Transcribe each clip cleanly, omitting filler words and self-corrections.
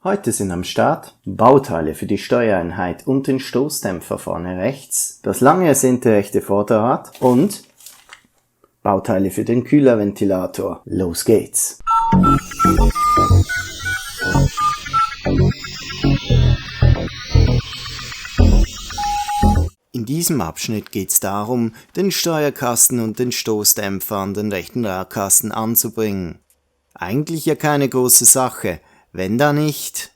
Heute sind am Start Bauteile für die Steuereinheit und den Stoßdämpfer vorne rechts, das lange ersehnte rechte Vorderrad und Bauteile für den Kühlerventilator. Los geht's! In diesem Abschnitt geht es darum, den Steuerkasten und den Stoßdämpfer an den rechten Radkasten anzubringen. Eigentlich ja keine große Sache, wenn da nicht...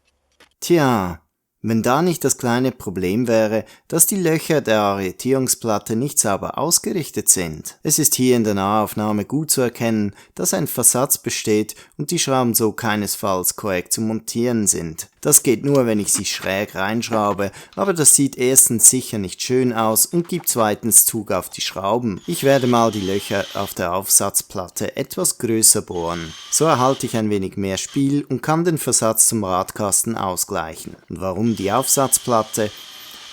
wenn da nicht das kleine Problem wäre, dass die Löcher der Arretierungsplatte nicht sauber ausgerichtet sind. Es ist hier in der Nahaufnahme gut zu erkennen, dass ein Versatz besteht und die Schrauben so keinesfalls korrekt zu montieren sind. Das geht nur, wenn ich sie schräg reinschraube, aber das sieht erstens sicher nicht schön aus und gibt zweitens Zug auf die Schrauben. Ich werde mal die Löcher auf der Aufsatzplatte etwas größer bohren. So erhalte ich ein wenig mehr Spiel und kann den Versatz zum Radkasten ausgleichen. Und warum die Aufsatzplatte?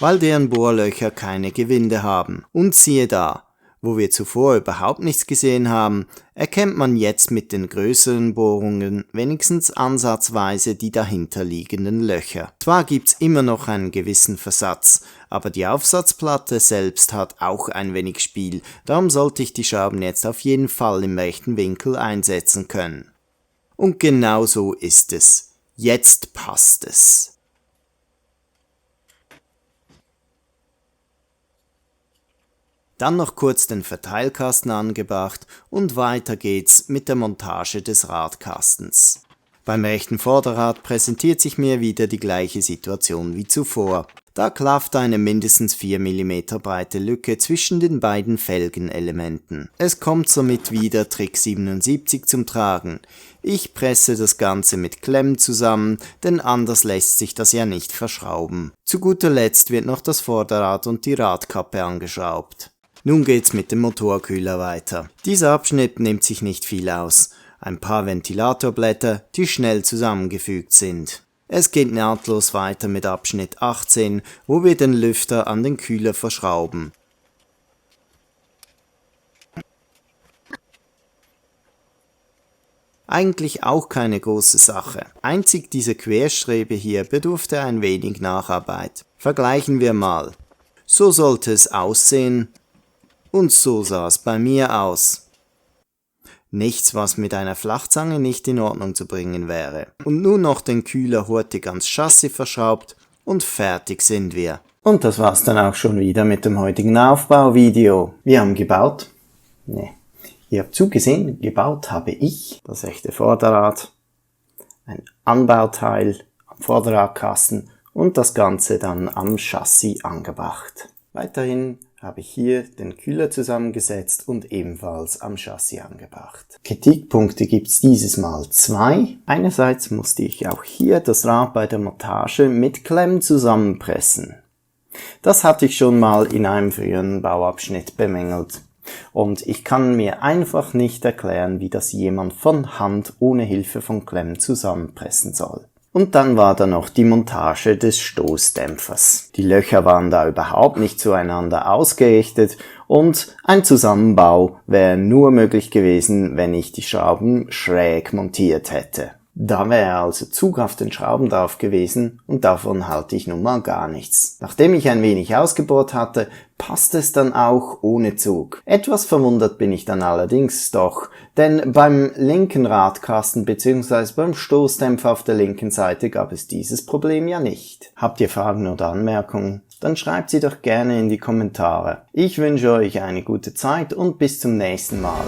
Weil deren Bohrlöcher keine Gewinde haben. Und siehe da, wo wir zuvor überhaupt nichts gesehen haben, erkennt man jetzt mit den größeren Bohrungen wenigstens ansatzweise die dahinterliegenden Löcher. Zwar gibt's immer noch einen gewissen Versatz, aber die Aufsatzplatte selbst hat auch ein wenig Spiel, darum sollte ich die Schrauben jetzt auf jeden Fall im rechten Winkel einsetzen können. Und genau so ist es. Jetzt passt es. Dann noch kurz den Verteilkasten angebracht und weiter geht's mit der Montage des Radkastens. Beim rechten Vorderrad präsentiert sich mir wieder die gleiche Situation wie zuvor. Da klafft eine mindestens 4 mm breite Lücke zwischen den beiden Felgenelementen. Es kommt somit wieder Trick 77 zum Tragen. Ich presse das Ganze mit Klemmen zusammen, denn anders lässt sich das ja nicht verschrauben. Zu guter Letzt wird noch das Vorderrad und die Radkappe angeschraubt. Nun geht's mit dem Motorkühler weiter. Dieser Abschnitt nimmt sich nicht viel aus. Ein paar Ventilatorblätter, die schnell zusammengefügt sind. Es geht nahtlos weiter mit Abschnitt 18, wo wir den Lüfter an den Kühler verschrauben. Eigentlich auch keine große Sache. Einzig diese Querstrebe hier bedurfte ein wenig Nacharbeit. Vergleichen wir mal. So sollte es aussehen. Und so sah es bei mir aus. Nichts, was mit einer Flachzange nicht in Ordnung zu bringen wäre. Und nun noch den Kühler hurtig ans Chassis verschraubt und fertig sind wir. Und das war's dann auch schon wieder mit dem heutigen Aufbauvideo. Wir haben gebaut. Ihr habt zugesehen, gebaut habe ich das rechte Vorderrad, ein Anbauteil am Vorderradkasten und das Ganze dann am Chassis angebracht. Weiterhin habe ich hier den Kühler zusammengesetzt und ebenfalls am Chassis angebracht. Kritikpunkte gibt's dieses Mal 2. Einerseits musste ich auch hier das Rad bei der Montage mit Klemmen zusammenpressen. Das hatte ich schon mal in einem früheren Bauabschnitt bemängelt. Und ich kann mir einfach nicht erklären, wie das jemand von Hand ohne Hilfe von Klemmen zusammenpressen soll. Und dann war da noch die Montage des Stoßdämpfers. Die Löcher waren da überhaupt nicht zueinander ausgerichtet und ein Zusammenbau wäre nur möglich gewesen, wenn ich die Schrauben schräg montiert hätte. Da wäre also Zug auf den Schrauben drauf gewesen und davon halte ich nun mal gar nichts. Nachdem ich ein wenig ausgebohrt hatte, passt es dann auch ohne Zug. Etwas verwundert bin ich dann allerdings doch, denn beim linken Radkasten bzw. beim Stoßdämpfer auf der linken Seite gab es dieses Problem ja nicht. Habt ihr Fragen oder Anmerkungen? Dann schreibt sie doch gerne in die Kommentare. Ich wünsche euch eine gute Zeit und bis zum nächsten Mal.